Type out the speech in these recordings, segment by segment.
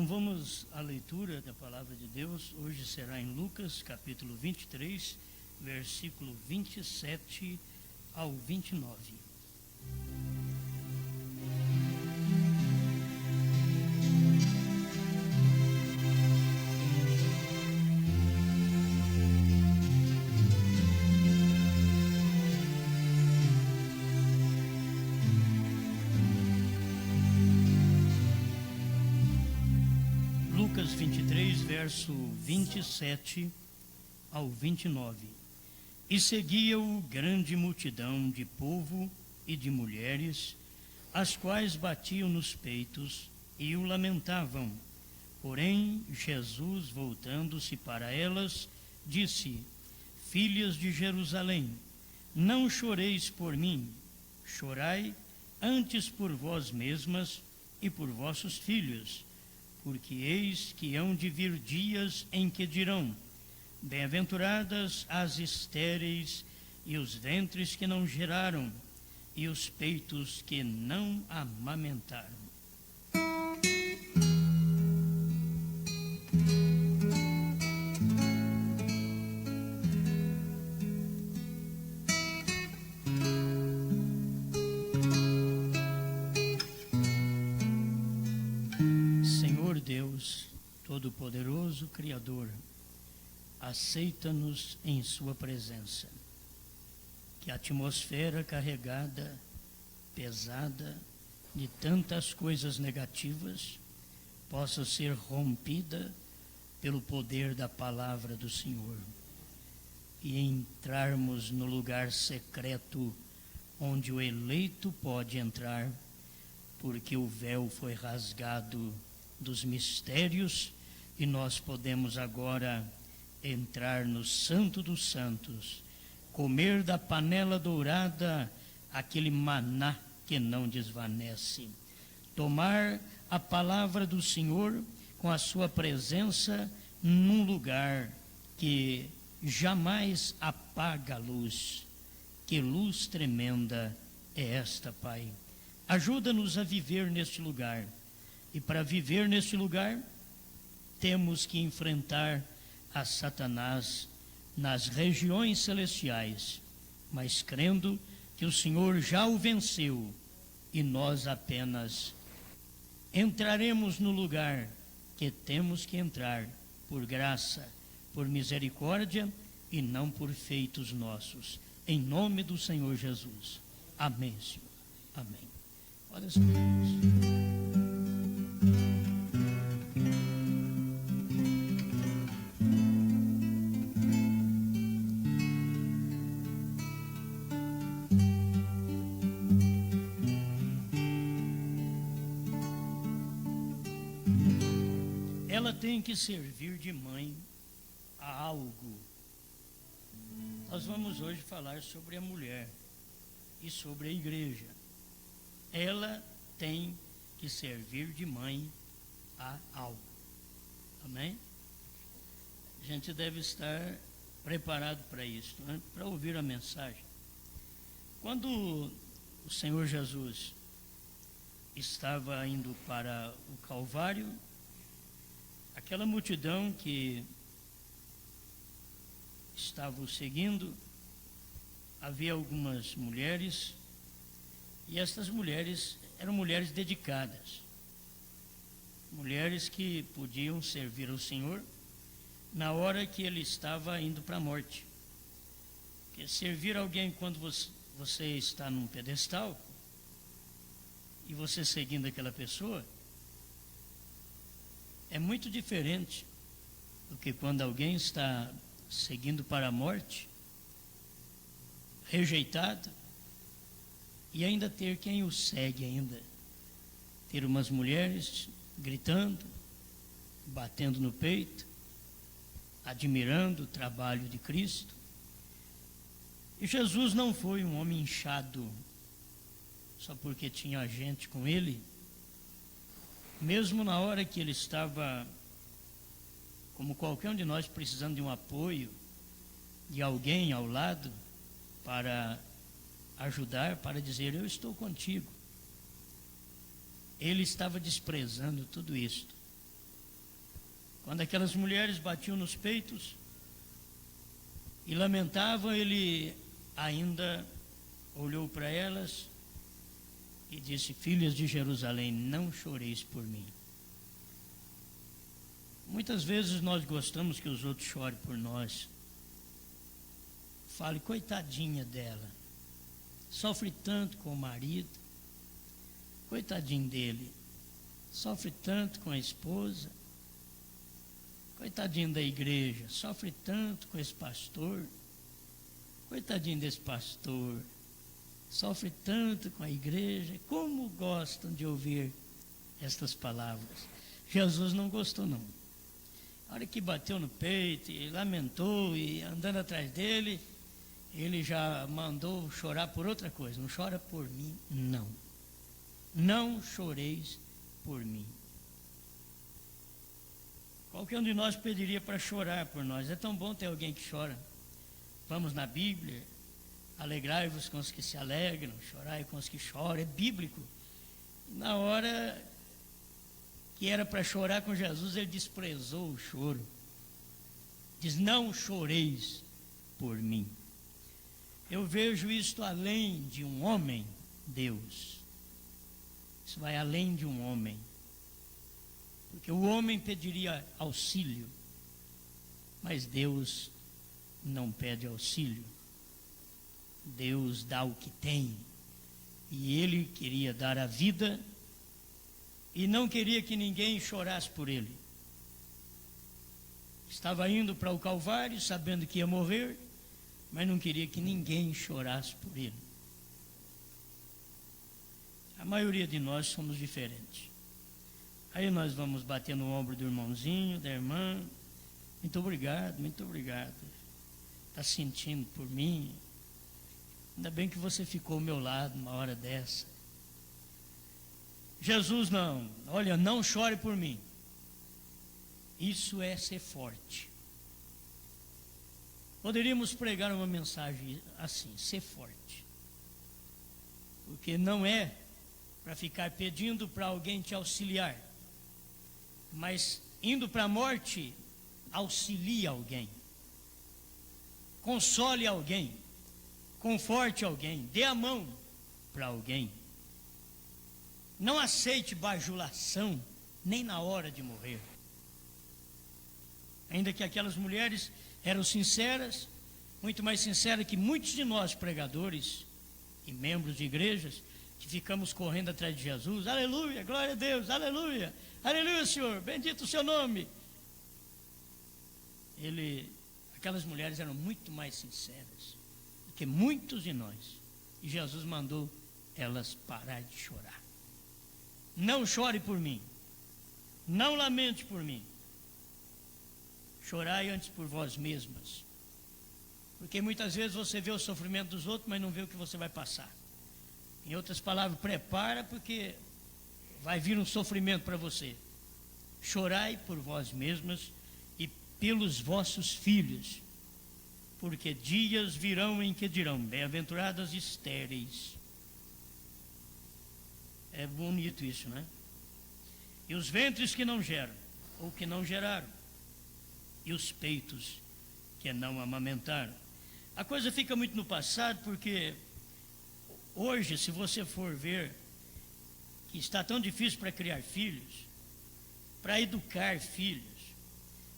Então vamos à leitura da palavra de Deus. Hoje será em Lucas capítulo 23, versículo 27 ao 29. Lucas 23, verso 27 ao 29. E seguia-o grande multidão de povo e de mulheres, as quais batiam nos peitos e o lamentavam. Porém, Jesus, voltando-se para elas, disse: Filhas de Jerusalém, não choreis por mim, chorai antes por vós mesmas e por vossos filhos, porque eis que hão de vir dias em que dirão: Bem-aventuradas as estéreis, e os ventres que não geraram, e os peitos que não amamentaram. Senhor Deus, Todo-Poderoso, Criador, aceita-nos em sua presença. Que a atmosfera carregada, pesada de tantas coisas negativas possa ser rompida pelo poder da palavra do Senhor e entrarmos no lugar secreto onde o eleito pode entrar, porque o véu foi rasgado dos mistérios e nós podemos agora entrar no Santo dos Santos, comer da panela dourada aquele maná que não desvanece, tomar a palavra do Senhor com a sua presença num lugar que jamais apaga a luz. Que luz tremenda é esta, Pai. Ajuda-nos a viver neste lugar, e para viver neste lugar temos que enfrentar a Satanás nas regiões celestiais, mas crendo que o Senhor já o venceu e nós apenas entraremos no lugar que temos que entrar por graça, por misericórdia e não por feitos nossos. Em nome do Senhor Jesus. Amém, Senhor. Amém. Olha as coisas. Ela tem que servir de mãe a algo. Nós vamos hoje falar sobre a mulher e sobre a igreja. Ela tem que servir de mãe a algo. Amém? A gente deve estar preparado para isso, né? Para ouvir a mensagem. Quando o Senhor Jesus estava indo para o Calvário, aquela multidão que estava o seguindo, havia algumas mulheres, e estas mulheres eram mulheres dedicadas, mulheres que podiam servir ao Senhor na hora que ele estava indo para a morte. Porque servir alguém quando você está num pedestal e você seguindo aquela pessoa é muito diferente do que quando alguém está seguindo para a morte, rejeitado, e ainda ter quem o segue ainda. Ter umas mulheres gritando, batendo no peito, admirando o trabalho de Cristo. E Jesus não foi um homem inchado só porque tinha gente com ele. Mesmo na hora que ele estava, como qualquer um de nós, precisando de um apoio, de alguém ao lado para ajudar, para dizer: eu estou contigo. Ele estava desprezando tudo isto Quando aquelas mulheres batiam nos peitos e lamentavam, ele ainda olhou para elas e disse: filhas de Jerusalém, não choreis por mim. Muitas vezes nós gostamos que os outros chorem por nós. Fale, coitadinha dela, sofre tanto com o marido, coitadinho dele, sofre tanto com a esposa, coitadinho da igreja, sofre tanto com esse pastor, coitadinho desse pastor, sofre tanto com a igreja. Como gostam de ouvir estas palavras. Jesus não gostou, não. A hora que bateu no peito e lamentou e andando atrás dele, ele já mandou chorar por outra coisa. Não chora por mim, não. Não choreis por mim. Qualquer um de nós pediria para chorar por nós. É tão bom ter alguém que chora. Vamos na Bíblia, alegrai-vos com os que se alegram, chorai com os que choram. É bíblico. Na hora que era para chorar com Jesus, ele desprezou o choro. Diz: não choreis por mim. Eu vejo isto além de um homem, Deus. Isso vai além de um homem. Porque o homem pediria auxílio, mas Deus não pede auxílio. Deus dá o que tem. E ele queria dar a vida e não queria que ninguém chorasse por ele. Estava indo para o Calvário, sabendo que ia morrer, mas não queria que ninguém chorasse por ele. A maioria de nós somos diferentes. Aí nós vamos bater no ombro do irmãozinho, da irmã. Muito obrigado, muito obrigado. Está sentindo por mim? Ainda bem que você ficou ao meu lado numa hora dessa. Jesus não, olha, não chore por mim. Isso é ser forte. Poderíamos pregar uma mensagem assim, ser forte. Porque não é para ficar pedindo para alguém te auxiliar, mas indo para a morte, auxilie alguém, console alguém, conforte alguém, dê a mão para alguém. Não aceite bajulação nem na hora de morrer. Ainda que aquelas mulheres eram sinceras, muito mais sinceras que muitos de nós pregadores e membros de igrejas, que ficamos correndo atrás de Jesus. Aleluia, glória a Deus, aleluia, aleluia, Senhor, bendito o seu nome. Aquelas mulheres eram muito mais sinceras do que muitos de nós. E Jesus mandou elas parar de chorar. Não chore por mim, não lamente por mim. Chorai antes por vós mesmas. Porque muitas vezes você vê o sofrimento dos outros, mas não vê o que você vai passar. Em outras palavras, prepara, porque vai vir um sofrimento para você. Chorai por vós mesmas e pelos vossos filhos, porque dias virão em que dirão: bem-aventuradas estéreis. É bonito isso, né? E os ventres que não geram, ou que não geraram, e os peitos que não amamentaram. A coisa fica muito no passado, porque hoje, se você for ver que está tão difícil para criar filhos, para educar filhos,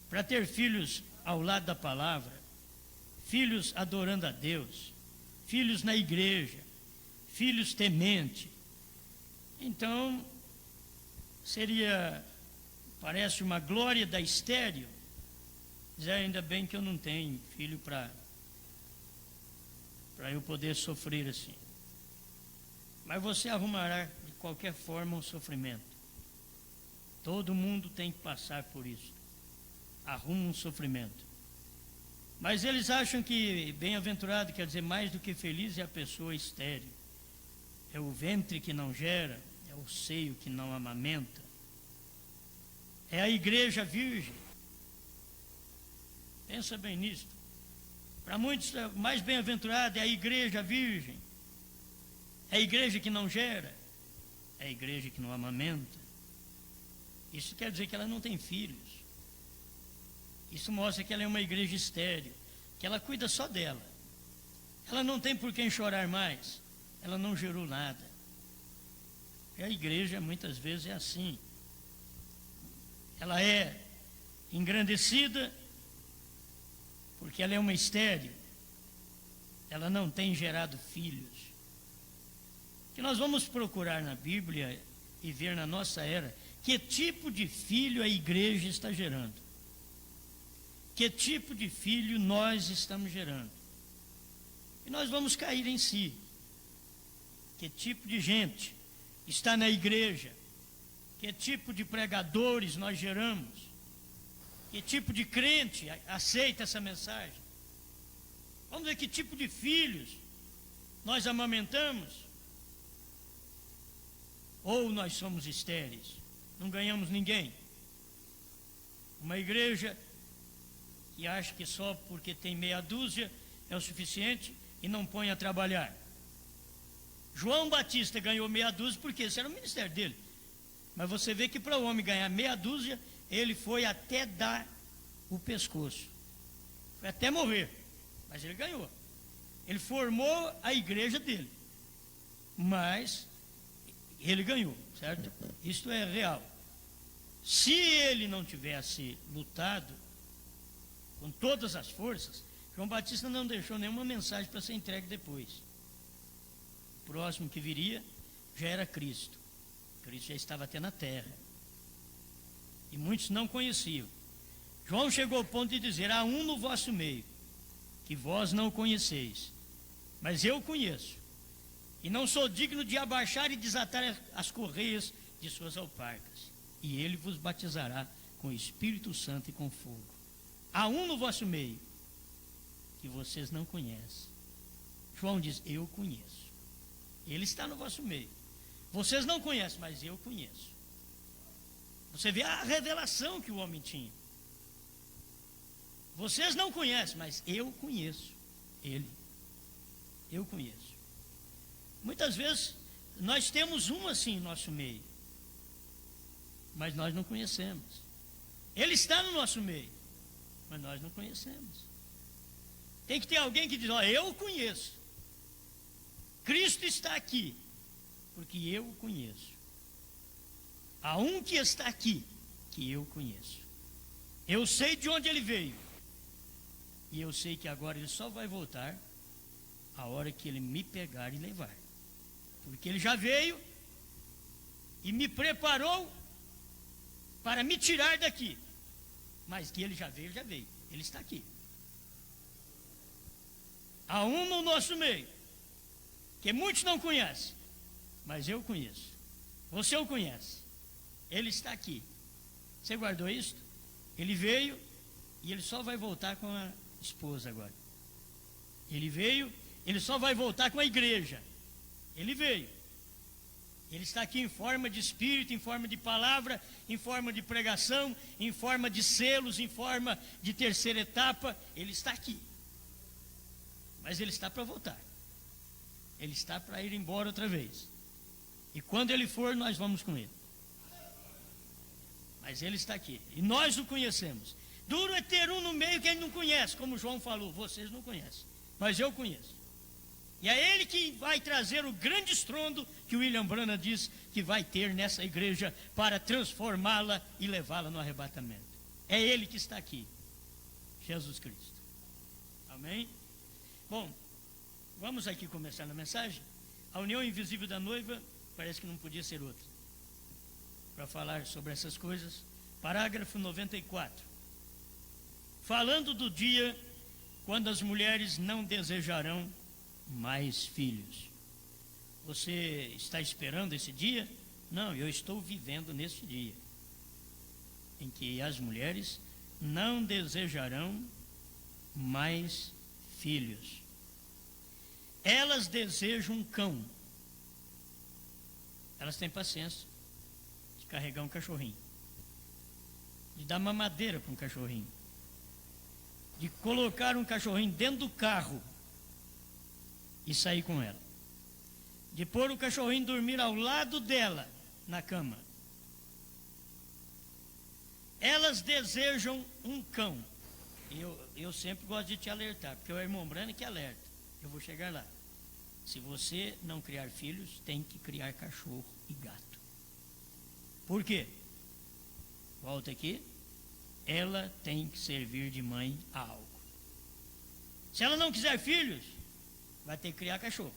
para ter filhos ao lado da palavra, filhos adorando a Deus, filhos na igreja, filhos tementes. Então, parece uma glória da estéril, dizer: ainda bem que eu não tenho filho para eu poder sofrer assim. Mas você arrumará de qualquer forma um sofrimento. Todo mundo tem que passar por isso. Arruma um sofrimento. Mas eles acham que bem-aventurado quer dizer mais do que feliz é a pessoa estéril. É o ventre que não gera, é o seio que não amamenta. É a igreja virgem. Pensa bem nisso. Para muitos, mais bem-aventurado é a igreja virgem. É a igreja que não gera. É a igreja que não amamenta. Isso quer dizer que ela não tem filhos. Isso mostra que ela é uma igreja estéril, que ela cuida só dela. Ela não tem por quem chorar mais, ela não gerou nada. E a igreja muitas vezes é assim. Ela é engrandecida porque ela é uma estéril. Ela não tem gerado filhos. Que nós vamos procurar na Bíblia e ver na nossa era que tipo de filho a igreja está gerando. Que tipo de filho nós estamos gerando. E nós vamos cair em si. Que tipo de gente está na igreja? Que tipo de pregadores nós geramos? Que tipo de crente aceita essa mensagem? Vamos ver que tipo de filhos nós amamentamos? Ou nós somos estéreis, não ganhamos ninguém. Uma igreja que acha que só porque tem meia dúzia é o suficiente e não põe a trabalhar. João Batista ganhou meia dúzia porque esse era o ministério dele. Mas você vê que para o homem ganhar meia dúzia, ele foi até dar o pescoço. Foi até morrer. Mas ele ganhou. Ele formou a igreja dele. Mas ele ganhou, certo? Isto é real. Se ele não tivesse lutado com todas as forças, João Batista não deixou nenhuma mensagem para ser entregue depois. O próximo que viria já era Cristo. Cristo já estava até na terra. E muitos não conheciam. João chegou ao ponto de dizer: há um no vosso meio, que vós não conheceis, mas eu conheço. E não sou digno de abaixar e desatar as correias de suas alparcas. E ele vos batizará com o Espírito Santo e com fogo. Há um no vosso meio, que vocês não conhecem. João diz: eu conheço. Ele está no vosso meio. Vocês não conhecem, mas eu conheço. Você vê a revelação que o homem tinha. Vocês não conhecem, mas eu conheço ele. Eu conheço. Muitas vezes nós temos um assim em nosso meio, mas nós não conhecemos. Ele está no nosso meio, mas nós não conhecemos. Tem que ter alguém que diz: ó, eu conheço. Cristo está aqui, porque eu o conheço. Há um que está aqui, que eu conheço. Eu sei de onde ele veio. E eu sei que agora ele só vai voltar a hora que ele me pegar e levar. Porque ele já veio e me preparou para me tirar daqui. Mas que ele já veio, ele está aqui. Há um no nosso meio, que muitos não conhecem, mas eu conheço. Você o conhece. Ele está aqui. Você guardou isso? Ele veio e ele só vai voltar com a esposa agora. Ele veio, ele só vai voltar com a igreja. Ele veio. Ele está aqui em forma de espírito, em forma de palavra, em forma de pregação, em forma de selos, em forma de terceira etapa. Ele está aqui. Mas ele está para voltar. Ele está para ir embora outra vez. E quando ele for, nós vamos com ele. Mas ele está aqui. E nós o conhecemos. Duro é ter um no meio que ele não conhece, como João falou. Vocês não conhecem, mas eu conheço. E é ele que vai trazer o grande estrondo que o William Branham diz que vai ter nessa igreja para transformá-la e levá-la no arrebatamento. É ele que está aqui, Jesus Cristo. Amém? Bom, vamos aqui começar na mensagem. A união invisível da noiva parece que não podia ser outra. Para falar sobre essas coisas, parágrafo 94. Falando do dia quando as mulheres não desejarão mais filhos. Você está esperando esse dia? Não, eu estou vivendo nesse dia em que as mulheres não desejarão mais filhos. Elas desejam um cão. Elas têm paciência de carregar um cachorrinho, de dar mamadeira para um cachorrinho, de colocar um cachorrinho dentro do carro e sair com ela, de pôr o cachorrinho dormir ao lado dela na cama. Elas desejam um cão. Eu sempre gosto de te alertar, porque é o irmão Brana que alerta. Eu vou chegar lá. Se você não criar filhos, tem que criar cachorro e gato. Por quê? Volta aqui. Ela tem que servir de mãe a algo. Se ela não quiser filhos, vai ter que criar cachorro.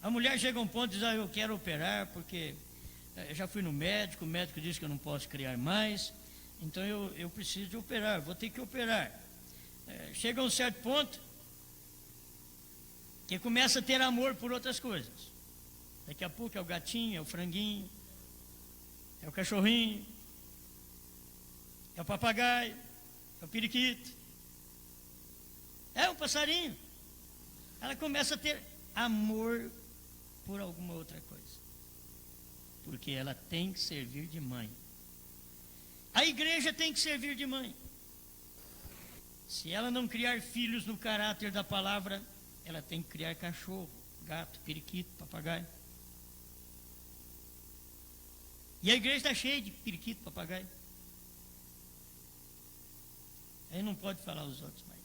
A mulher chega a um ponto e diz, eu quero operar porque eu já fui no médico, o médico disse que eu não posso criar mais, então eu preciso de operar, vou ter que operar. Chega a um certo ponto que começa a ter amor por outras coisas. Daqui a pouco é o gatinho, é o franguinho, é o cachorrinho, é o papagaio, é o periquito, é um passarinho. Ela começa a ter amor por alguma outra coisa, porque ela tem que servir de mãe. A igreja tem que servir de mãe. Se ela não criar filhos no caráter da palavra, ela tem que criar cachorro, gato, periquito, papagaio. E a igreja está cheia de periquito, papagaio. Aí não pode falar os outros mais.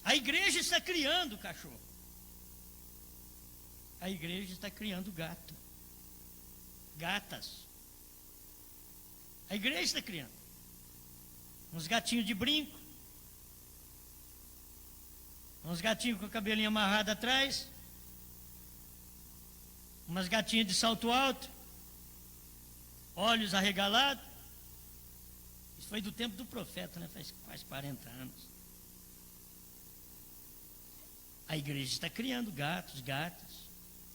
A igreja está criando cachorro. A igreja está criando gato, gatas. A igreja está criando uns gatinhos de brinco, uns gatinhos com o cabelinho amarrado atrás, umas gatinhas de salto alto, olhos arregalados. Isso foi do tempo do profeta, né? Faz quase 40 anos. A igreja está criando gatos, gatas,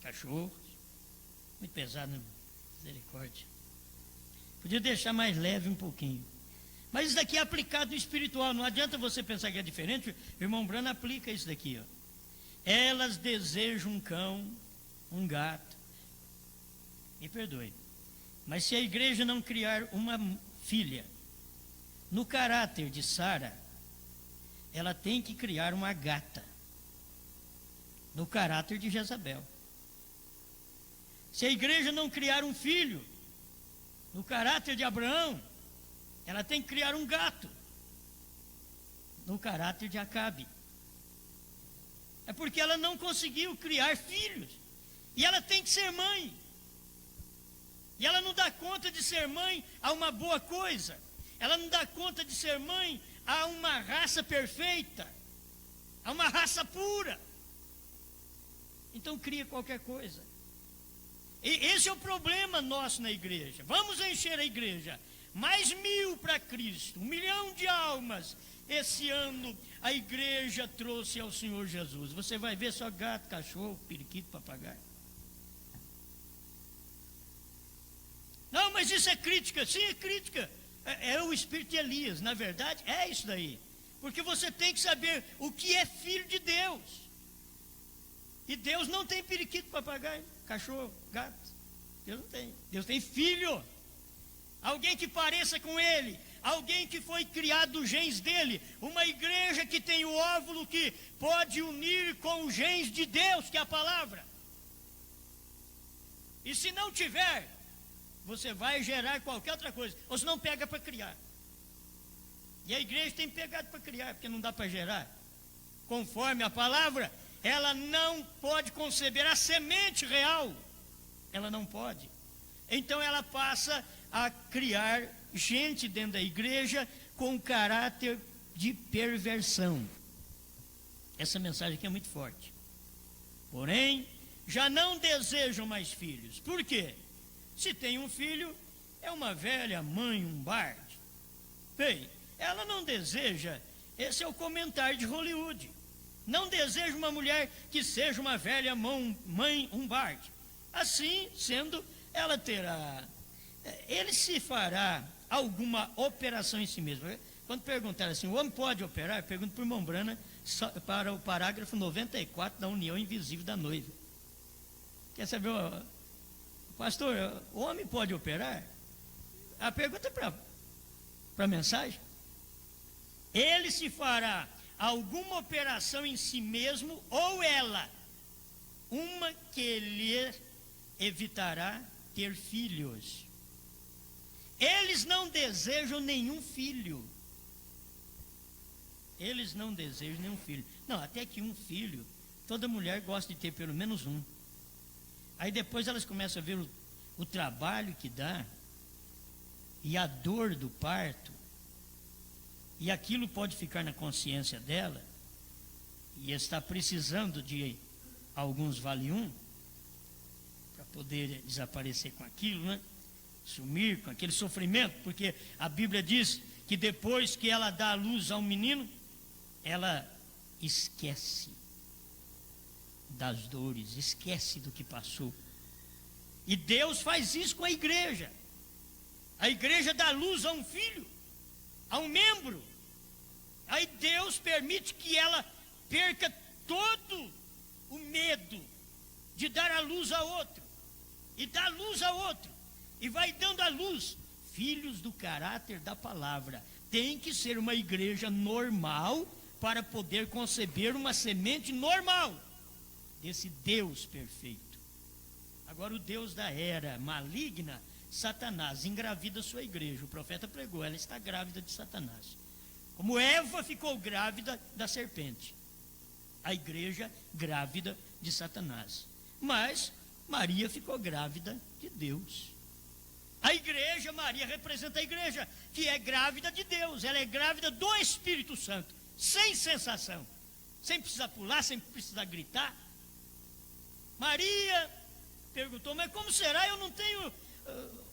cachorros. Muito pesado, né? Misericórdia. Podia deixar mais leve um pouquinho. Mas isso daqui é aplicado no espiritual. Não adianta você pensar que é diferente. O irmão Brana aplica isso daqui, ó. Elas desejam um cão, um gato. Me perdoe. Mas se a igreja não criar uma filha no caráter de Sara, ela tem que criar uma gata no caráter de Jezabel. Se a igreja não criar um filho no caráter de Abraão, ela tem que criar um gato no caráter de Acabe. É porque ela não conseguiu criar filhos. E ela tem que ser mãe. E ela não dá conta de ser mãe a uma boa coisa. Ela não dá conta de ser mãe a uma raça perfeita, a uma raça pura. Então cria qualquer coisa. E esse é o problema nosso na igreja. Vamos encher a igreja. Mais 1000 para Cristo, 1 milhão de almas. Esse ano a igreja trouxe ao Senhor Jesus. Você vai ver só gato, cachorro, periquito, papagaio. Não, mas isso é crítica. Sim, é crítica. É o espírito de Elias. Na verdade, é isso daí. Porque você tem que saber o que é filho de Deus. E Deus não tem periquito, papagaio, cachorro, gato. Deus não tem. Deus tem filho. Alguém que pareça com ele. Alguém que foi criado dos genes dele. Uma igreja que tem o óvulo que pode unir com os genes de Deus, que é a palavra. E se não tiver, você vai gerar qualquer outra coisa. Ou se não pega para criar. E a igreja tem pegado para criar, porque não dá para gerar. Conforme a palavra, ela não pode conceber a semente real. Ela não pode. Então ela passa a criar gente dentro da igreja com caráter de perversão. Essa mensagem aqui é muito forte. Porém, já não desejam mais filhos. Por quê? Se tem um filho, é uma velha mãe, um barde. Bem, ela não deseja, esse é o comentário de Hollywood. Não deseja uma mulher que seja uma velha mãe, um barde. Assim sendo, ela terá, ele se fará alguma operação em si mesmo. Quando perguntaram assim, o homem pode operar? Eu pergunto para o irmão Brana, para o parágrafo 94 da união invisível da noiva. Quer saber, pastor, o homem pode operar? A pergunta é para a mensagem. Ele se fará alguma operação em si mesmo, ou ela, uma que lhe evitará ter filhos. Eles não desejam nenhum filho. Eles não desejam nenhum filho. Não, até que um filho, toda mulher gosta de ter pelo menos um. Aí depois elas começam a ver o trabalho que dá, e a dor do parto, e aquilo pode ficar na consciência dela, e está precisando de alguns vale um, para poder desaparecer com aquilo, né? Sumir com aquele sofrimento, porque a Bíblia diz que depois que ela dá a luz a um menino, ela esquece das dores, esquece do que passou. E Deus faz isso com a igreja. A igreja dá luz a um filho, a um membro. Aí Deus permite que ela perca todo o medo de dar a luz a outro, e dar luz a outro, e vai dando a luz. Filhos do caráter da palavra. Tem que ser uma igreja normal para poder conceber uma semente normal desse Deus perfeito. Agora o Deus da era maligna, Satanás, engravida sua igreja. O profeta pregou, ela está grávida de Satanás. Como Eva ficou grávida da serpente, a igreja grávida de Satanás. Mas Maria ficou grávida de Deus. A igreja, Maria representa a igreja que é grávida de Deus. Ela é grávida do Espírito Santo, sem sensação, sem precisar pular, sem precisar gritar. Maria perguntou, mas como será? Eu não tenho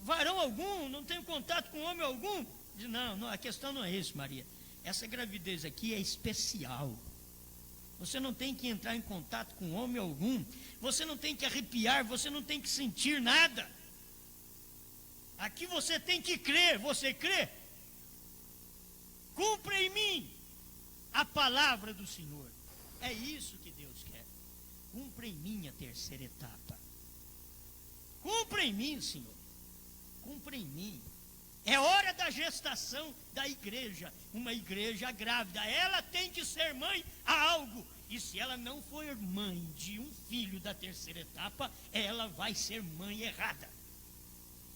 varão algum, não tenho contato com homem algum. Diz, não, a questão não é isso, Maria. Essa gravidez aqui é especial. Você não tem que entrar em contato com homem algum. Você não tem que arrepiar, você não tem que sentir nada. Aqui você tem que crer. Você crê? Cumpra em mim a palavra do Senhor. É isso que Deus quer. Cumpra em mim a terceira etapa. Cumpra em mim, Senhor. Cumpra em mim. É hora da gestação da igreja. Uma igreja grávida, ela tem que ser mãe a algo. E se ela não for mãe de um filho da terceira etapa, ela vai ser mãe errada.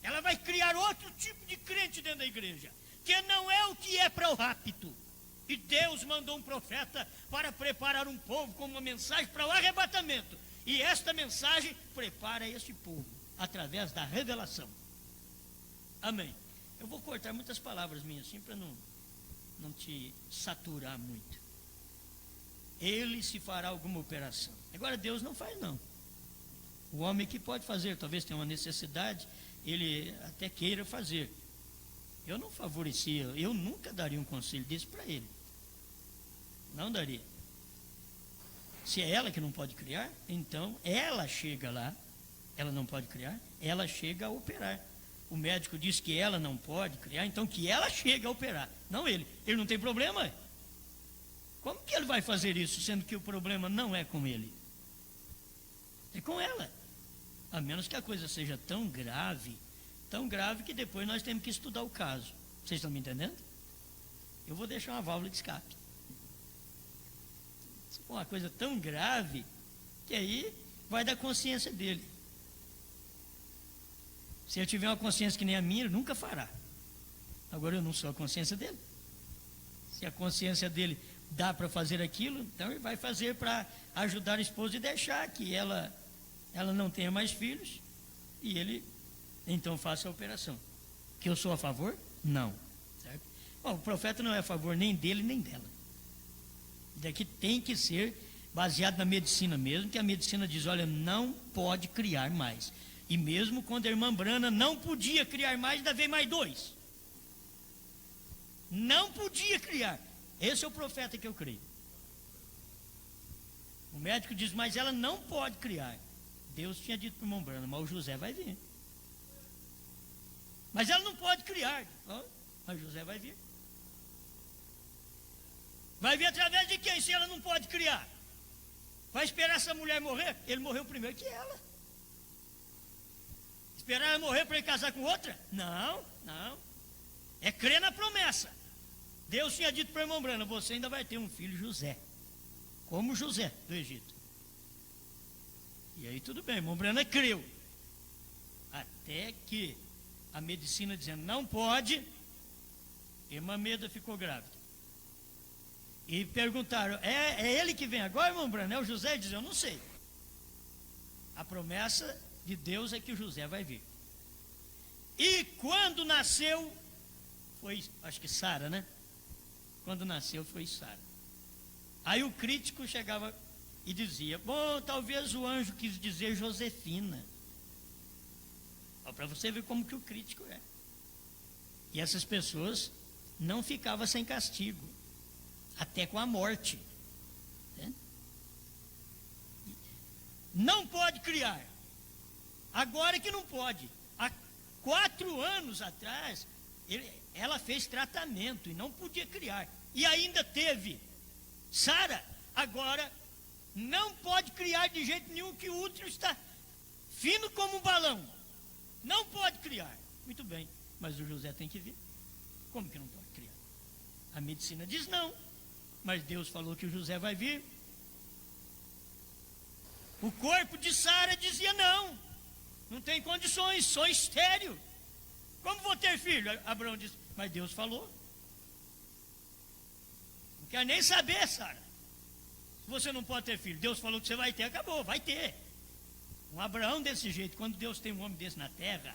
Ela vai criar outro tipo de crente dentro da igreja, que não é o que é para o rapto. E Deus mandou um profeta para preparar um povo com uma mensagem para o arrebatamento. E esta mensagem prepara este povo através da revelação. Amém. Eu vou cortar muitas palavras minhas assim para não te saturar muito. Ele se fará alguma operação. Agora Deus não faz não. O homem que pode fazer, talvez tenha uma necessidade, ele até queira fazer. Eu não favorecia, eu nunca daria um conselho desse para ele. Não daria. Se é ela que não pode criar, então ela chega lá, ela não pode criar, ela chega a operar. O médico diz que ela não pode criar, então que ela chega a operar, não ele. Ele não tem problema. Como que ele vai fazer isso, sendo que o problema não é com ele? É com ela. A menos que a coisa seja tão grave que depois nós temos que estudar o caso. Vocês estão me entendendo? Eu vou deixar uma válvula de escape. Se for uma coisa tão grave, que aí vai da consciência dele. Se ele tiver uma consciência que nem a minha, ele nunca fará. Agora eu não sou a consciência dele. Se a consciência dele dá para fazer aquilo, então ele vai fazer para ajudar a esposa e deixar que ela não tenha mais filhos, e ele então faça a operação. Que eu sou a favor? Não. Certo? Bom, o profeta não é a favor nem dele nem dela. Daqui tem que ser baseado na medicina mesmo, que a medicina diz, olha, não pode criar mais. E mesmo quando a irmã Brana não podia criar mais, ainda veio mais 2. Não podia criar. Esse é o profeta que eu creio. O médico diz, mas ela não pode criar. Deus tinha dito para o irmão Brana, mas o José vai vir. Mas ela não pode criar. Mas José vai vir. Vai vir através de quem, se ela não pode criar? Vai esperar essa mulher morrer? Ele morreu primeiro que ela. Esperar ela morrer para ele casar com outra? Não. É crer na promessa. Deus tinha dito para o irmão Brana, você ainda vai ter um filho, José. Como José do Egito. E aí tudo bem, irmão Brana creu. Até que a medicina dizendo não pode, irmã Meda ficou grávida. E perguntaram, é ele que vem agora, irmão Branham? É o José? Ele diz, eu não sei. A promessa de Deus é que o José vai vir. E quando nasceu, foi, acho que Sara, né? Quando nasceu foi Sara. Aí o crítico chegava e dizia, bom, talvez o anjo quis dizer Josefina. Para você ver como que o crítico é. E essas pessoas não ficavam sem castigo, até com a morte. Né? Não pode criar. Agora que não pode. Há 4 anos atrás, ela fez tratamento e não podia criar. E ainda teve. Sara, agora, não pode criar de jeito nenhum, que o útero está fino como um balão. Não pode criar. Muito bem, mas o José tem que vir. Como que não pode criar? A medicina diz não, mas Deus falou que o José vai vir. O corpo de Sara dizia não, não tem condições, sou estéril. Como vou ter filho? Abraão disse, mas Deus falou. Não quer nem saber, Sara. Se você não pode ter filho, Deus falou que você vai ter, acabou, vai ter. Um Abraão desse jeito, quando Deus tem um homem desse na terra,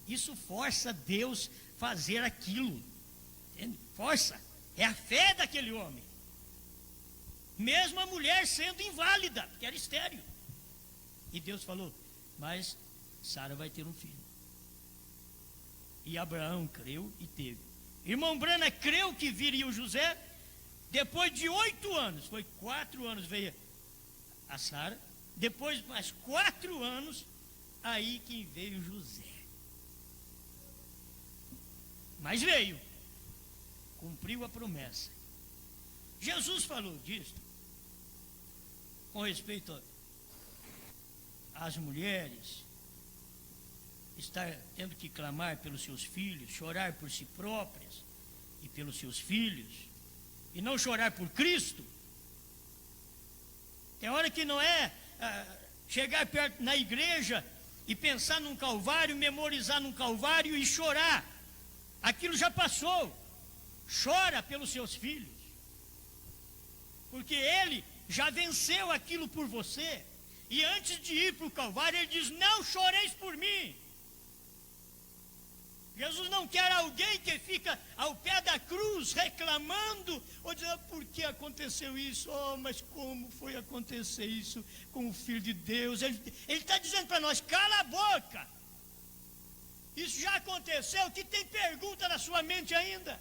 isso força Deus fazer aquilo. Entende? Força. É a fé daquele homem. Mesmo a mulher sendo inválida, porque era estéril. E Deus falou, mas Sara vai ter um filho. E Abraão creu e teve. Irmão Brana creu que viria o José. Depois de 8 anos, foi 4 anos veio a Sara. Depois mais 4 anos, aí que veio José. Mas veio, cumpriu a promessa. Jesus falou disso com respeito às mulheres estar tendo que clamar pelos seus filhos, chorar por si próprias e pelos seus filhos, e não chorar por Cristo. Tem hora que não é chegar perto na igreja e pensar num Calvário, memorizar num Calvário e chorar. Aquilo já passou. Chora pelos seus filhos, porque Ele já venceu aquilo por você. E antes de ir para o Calvário, Ele diz, não choreis por mim. Jesus não quer alguém que fica ao pé da cruz reclamando ou dizendo, por que aconteceu isso? Oh, mas como foi acontecer isso com o Filho de Deus? Ele está dizendo para nós, cala a boca. Isso já aconteceu, que tem pergunta na sua mente ainda.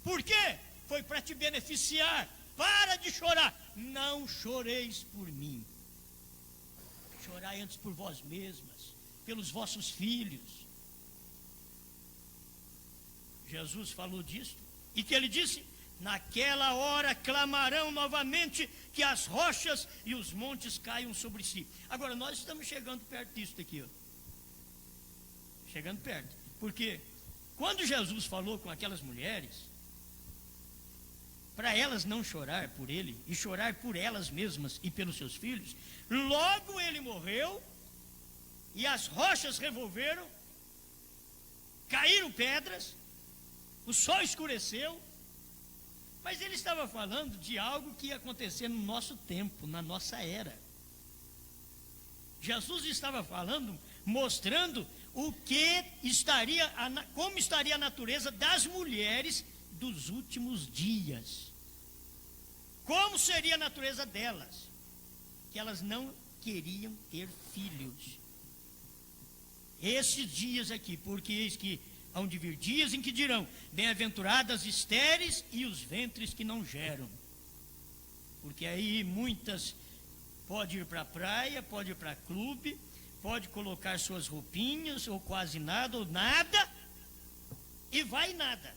Por quê? Foi para te beneficiar. Para de chorar. Não choreis por mim. Chorai antes por vós mesmas, pelos vossos filhos. Jesus falou disso. E que ele disse, naquela hora clamarão novamente que as rochas e os montes caiam sobre si. Agora, nós estamos chegando perto disso aqui, ó. Chegando perto. Porque quando Jesus falou com aquelas mulheres, para elas não chorar por ele, e chorar por elas mesmas e pelos seus filhos, logo ele morreu, e as rochas revolveram, caíram pedras, o sol escureceu, mas ele estava falando de algo que ia acontecer no nosso tempo, na nossa era. Jesus estava falando, mostrando como estaria a natureza das mulheres dos últimos dias. Como seria a natureza delas? Que elas não queriam ter filhos. Esses dias aqui, porque eis que hão de vir dias em que dirão, bem-aventuradas estéreis e os ventres que não geram. Porque aí muitas pode ir para a praia, pode ir para clube, pode colocar suas roupinhas, ou quase nada, ou nada, e vai nada.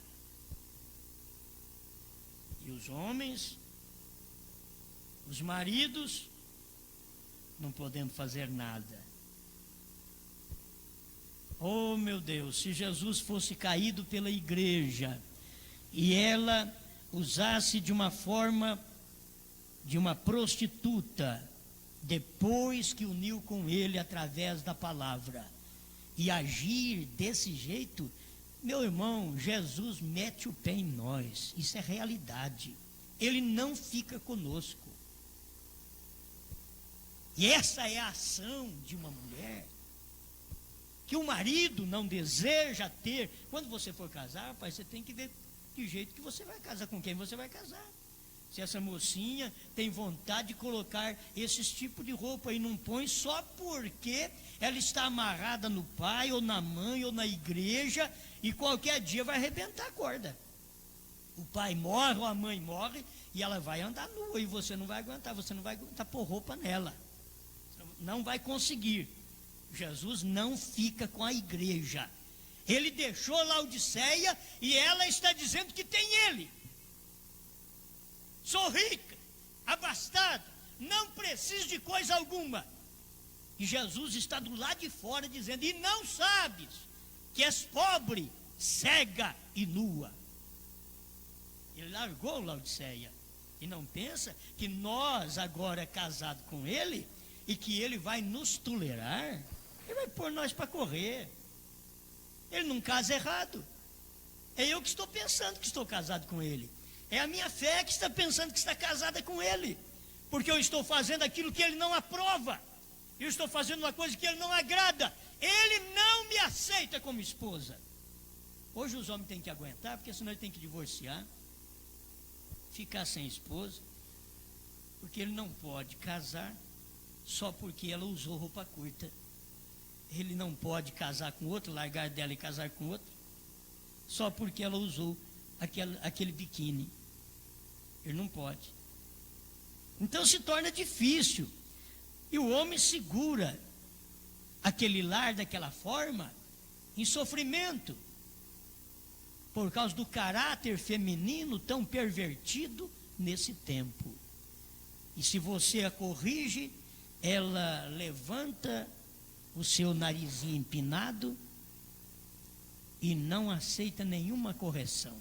E os homens, os maridos, não podendo fazer nada. Oh meu Deus, se Jesus fosse caído pela igreja e ela usasse de uma forma de uma prostituta, depois que uniu com ele através da palavra, e agir desse jeito, meu irmão, Jesus mete o pé em nós. Isso é realidade. Ele não fica conosco. E essa é a ação de uma mulher que o marido não deseja ter. Quando você for casar, rapaz, você tem que ver que jeito que você vai casar, com quem você vai casar. Se essa mocinha tem vontade de colocar esses tipos de roupa e não põe só porque ela está amarrada no pai, ou na mãe, ou na igreja, e qualquer dia vai arrebentar a corda. O pai morre ou a mãe morre e ela vai andar nua e você não vai aguentar pôr roupa nela. Não vai conseguir. Jesus não fica com a igreja. Ele deixou Laodiceia e ela está dizendo que tem ele. Sou rica, abastada, não preciso de coisa alguma. E Jesus está do lado de fora dizendo: e não sabes que és pobre, cega e nua. Ele largou Laodiceia. E não pensa que nós agora casados com ele, e que ele vai nos tolerar, ele vai pôr nós para correr. Ele não casa errado. É eu que estou pensando que estou casado com ele. É a minha fé que está pensando que está casada com ele. Porque eu estou fazendo aquilo que ele não aprova. Eu estou fazendo uma coisa que ele não agrada. Ele não me aceita como esposa. Hoje os homens têm que aguentar, porque senão ele tem que divorciar, ficar sem esposa, porque ele não pode casar só porque ela usou roupa curta. Ele não pode casar com outro, largar dela e casar com outro, só porque ela usou aquele biquíni. Ele não pode. Então se torna difícil. E o homem segura aquele lar daquela forma em sofrimento, por causa do caráter feminino tão pervertido nesse tempo. E se você a corrige, ela levanta o seu narizinho empinado e não aceita nenhuma correção.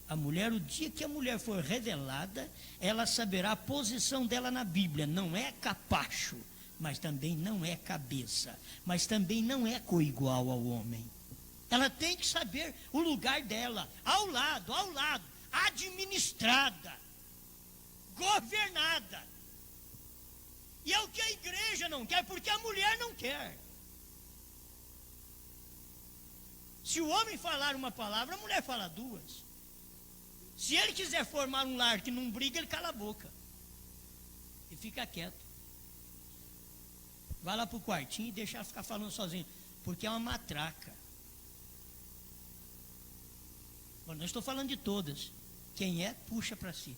A mulher, o dia que a mulher for revelada, ela saberá a posição dela na Bíblia. Não é capacho, mas também não é cabeça, mas também não é coigual ao homem. Ela tem que saber o lugar dela, ao lado, administrada, governada. E é o que a igreja não quer, porque a mulher não quer. Se o homem falar uma palavra, a mulher fala duas. Se ele quiser formar um lar que não briga, ele cala a boca e fica quieto. Vai lá para o quartinho e deixa ela ficar falando sozinha, porque é uma matraca. Bom, não estou falando de todas. Quem é, puxa para si.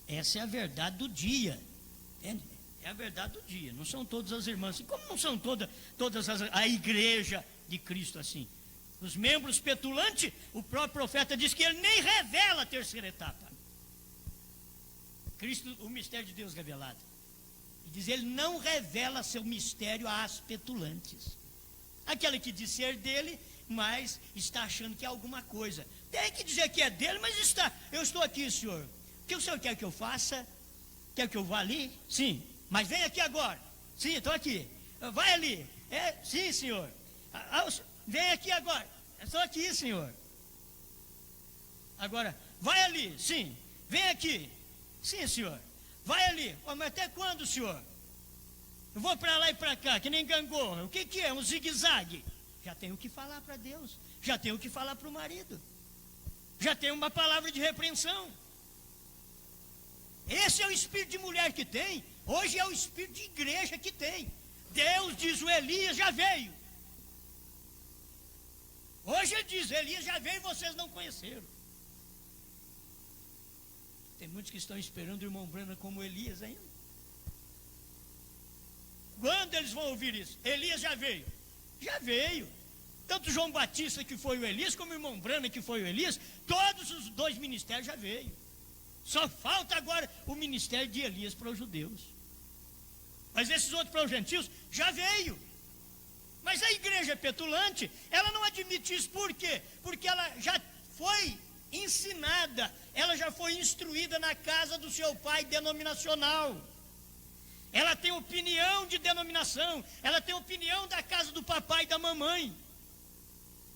Essa é a verdade do dia. É a verdade do dia. Não são todas as irmãs assim. Como não são todas a igreja de Cristo assim? Os membros petulantes, o próprio profeta diz que ele nem revela a terceira etapa. Cristo, o mistério de Deus revelado. E diz, ele não revela seu mistério às petulantes. Aquela que diz ser dele, mas está achando que é alguma coisa. Tem que dizer que é dele, mas está. Eu estou aqui, senhor. O que o senhor quer que eu faça? Quer que eu vá ali? Sim. Mas vem aqui agora. Sim, estou aqui. Vai ali. Sim, senhor. Vem aqui agora. Estou aqui, senhor. Agora, vai ali. Sim. Vem aqui. Sim, senhor. Vai ali. Mas até quando, senhor? Eu vou para lá e para cá, que nem gangorra. O que é? Um zigue-zague. Já tenho que falar para Deus. Já tenho que falar para o marido. Já tenho uma palavra de repreensão. Esse é o espírito de mulher que tem. Hoje é o espírito de igreja que tem. Deus diz, o Elias já veio. Hoje ele diz, Elias já veio e vocês não conheceram. Tem muitos que estão esperando o irmão Branham como Elias ainda. Quando eles vão ouvir isso? Elias já veio. Já veio. Tanto João Batista, que foi o Elias, como o irmão Branham, que foi o Elias, todos os dois ministérios já veio. Só falta agora o ministério de Elias para os judeus. Mas esses outros para os gentios já veio. Mas a igreja petulante, ela não admite isso. Por quê? Porque ela já foi ensinada, ela já foi instruída na casa do seu pai denominacional. Ela tem opinião de denominação, ela tem opinião da casa do papai e da mamãe.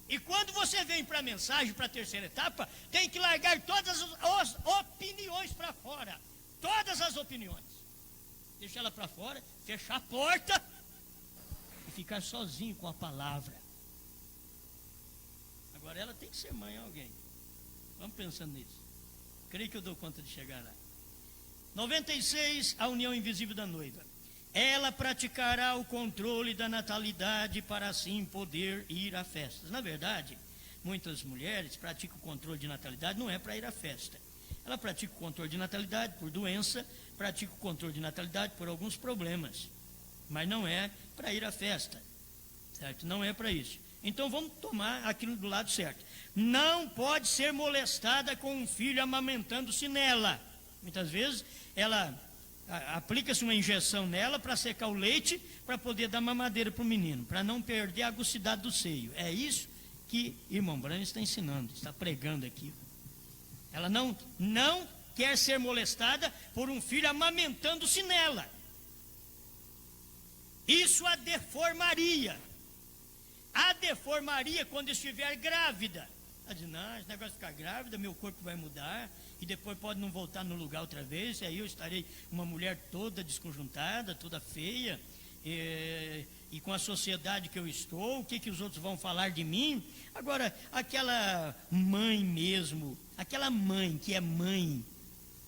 E quando você vem para a mensagem, para a terceira etapa, tem que largar todas as opiniões para fora. Todas as opiniões. Deixar ela para fora, fechar a porta e ficar sozinho com a palavra. Agora ela tem que ser mãe a alguém. Vamos pensando nisso. Creio que eu dou conta de chegar lá. 96, a união invisível da noiva. Ela praticará o controle da natalidade para assim poder ir a festas. Na verdade, muitas mulheres praticam o controle de natalidade, não é para ir à festa. Ela pratica o controle de natalidade por doença, pratica o controle de natalidade por alguns problemas, mas não é para ir à festa, certo? Não é para isso. Então vamos tomar aquilo do lado certo. Não pode ser molestada com um filho amamentando-se nela. Muitas vezes ela aplica-se uma injeção nela para secar o leite, para poder dar mamadeira para o menino, para não perder a aguçidade do seio. É isso que irmão Branham está ensinando, está pregando aqui. Ela não quer ser molestada por um filho amamentando-se nela. Isso a deformaria. A deformaria quando estiver grávida. Ela diz, não, esse negócio de ficar grávida, meu corpo vai mudar, e depois pode não voltar no lugar outra vez, e aí eu estarei uma mulher toda desconjuntada, toda feia, e com a sociedade que eu estou, o que os outros vão falar de mim? Agora, aquela mãe mesmo, aquela mãe que é mãe,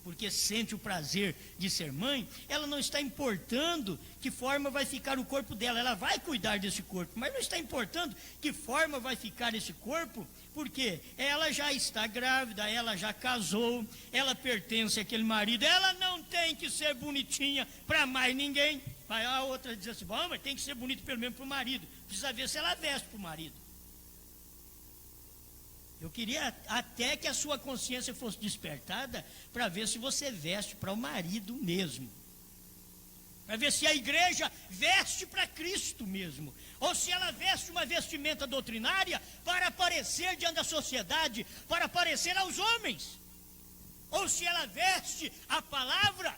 porque sente o prazer de ser mãe, ela não está importando que forma vai ficar o corpo dela, ela vai cuidar desse corpo, mas não está importando que forma vai ficar esse corpo, porque ela já está grávida, ela já casou, ela pertence àquele marido, ela não tem que ser bonitinha para mais ninguém. Aí a outra diz assim, bom, mas tem que ser bonito pelo menos para o marido, precisa ver se ela veste para o marido. Eu queria até que a sua consciência fosse despertada para ver se você veste para o marido mesmo. Para ver se a igreja veste para Cristo mesmo. Ou se ela veste uma vestimenta doutrinária para aparecer diante da sociedade, para aparecer aos homens. Ou se ela veste a palavra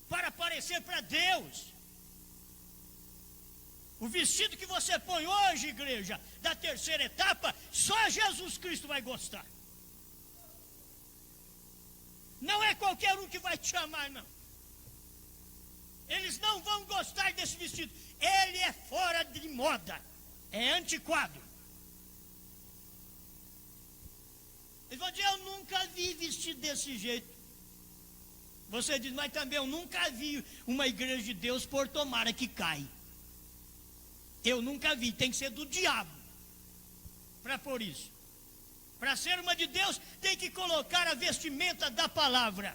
para aparecer para Deus. O vestido que você põe hoje, igreja, da terceira etapa, só Jesus Cristo vai gostar. Não é qualquer um que vai te amar, não. Eles não vão gostar desse vestido. Ele é fora de moda. É antiquado. Eles vão dizer, eu nunca vi vestido desse jeito. Você diz, mas também eu nunca vi uma igreja de Deus por tomara que cai. Eu nunca vi, tem que ser do diabo para pôr isso. Para ser uma de Deus, tem que colocar a vestimenta da palavra.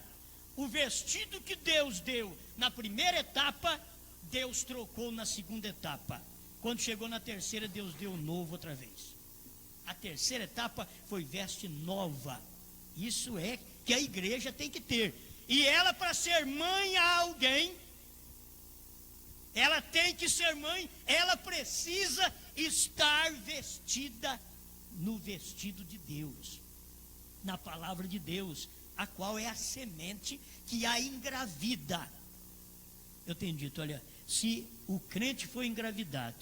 O vestido que Deus deu na primeira etapa, Deus trocou na segunda etapa. Quando chegou na terceira, Deus deu novo outra vez. A terceira etapa foi veste nova. Isso é que a igreja tem que ter. E ela, para ser mãe a alguém, ela tem que ser mãe, ela precisa estar vestida no vestido de Deus, na palavra de Deus, a qual é a semente que a engravida. Eu tenho dito, olha, se o crente foi engravidado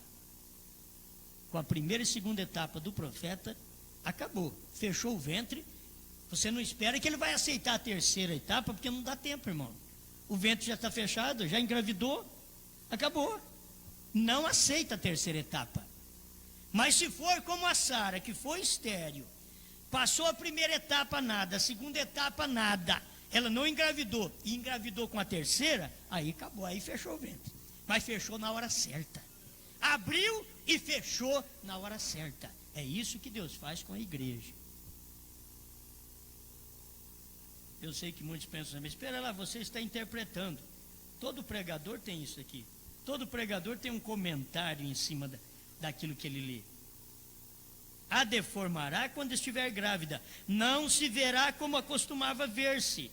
com a primeira e segunda etapa do profeta, acabou, fechou o ventre. Você não espera que ele vai aceitar a terceira etapa, porque não dá tempo, irmão. O ventre já está fechado, já engravidou, acabou. Não aceita a terceira etapa. Mas se for como a Sara, que foi estéril, passou a primeira etapa nada, a segunda etapa nada, ela não engravidou, e engravidou com a terceira, aí acabou, aí fechou o ventre. Mas fechou na hora certa. Abriu e fechou na hora certa. É isso que Deus faz com a igreja. Eu sei que muitos pensam, mas espera lá, você está interpretando. Todo pregador tem isso aqui. Todo pregador tem um comentário em cima daquilo que ele lê. A deformará quando estiver grávida, não se verá como acostumava ver-se.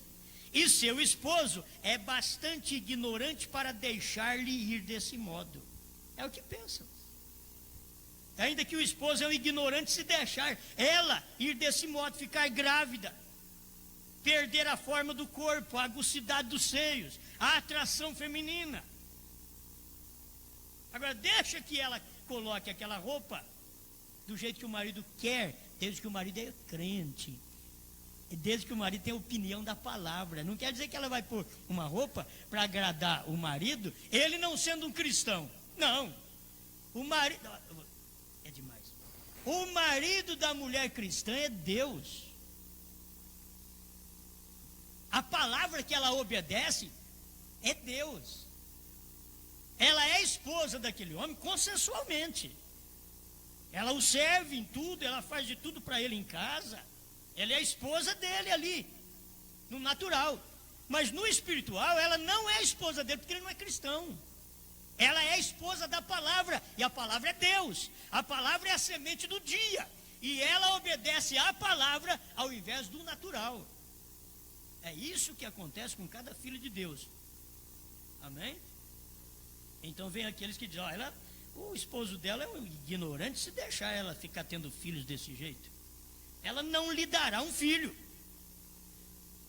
E seu esposo é bastante ignorante para deixar-lhe ir desse modo. É o que pensam. Ainda que o esposo é um ignorante, se deixar ela ir desse modo, ficar grávida, perder a forma do corpo, a aguçidade dos seios, a atração feminina. Agora deixa que ela coloque aquela roupa do jeito que o marido quer, desde que o marido é crente, desde que o marido tem opinião da palavra. Não quer dizer que ela vai pôr uma roupa para agradar o marido, ele não sendo um cristão. Não. O marido... É demais. O marido da mulher cristã é Deus. A palavra que ela obedece é Deus. Ela é esposa daquele homem consensualmente. Ela o serve em tudo, ela faz de tudo para ele em casa. Ela é a esposa dele ali, no natural. Mas no espiritual, ela não é a esposa dele, porque ele não é cristão. Ela é a esposa da palavra, e a palavra é Deus. A palavra é a semente do dia. E ela obedece à palavra ao invés do natural. É isso que acontece com cada filho de Deus. Amém? Então vem aqueles que dizem, o esposo dela é um ignorante, se deixar ela ficar tendo filhos desse jeito, ela não lhe dará um filho.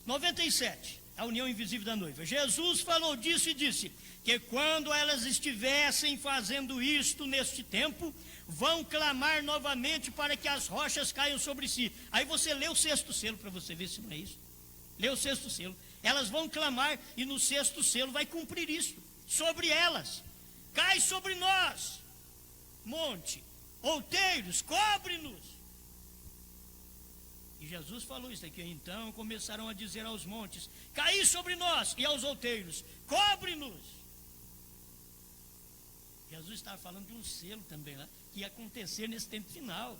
97, a união invisível da noiva. Jesus falou disso e disse que quando elas estivessem fazendo isto neste tempo, vão clamar novamente para que as rochas caiam sobre si. Aí você lê o sexto selo para você ver se não é isso. Lê o sexto selo. Elas vão clamar e no sexto selo vai cumprir isso. Sobre elas. Cai sobre nós, monte, outeiros, cobre-nos. E Jesus falou isso aqui. Então começaram a dizer aos montes, caí sobre nós, e aos outeiros, cobre-nos. Jesus estava falando de um selo também lá, que ia acontecer nesse tempo final.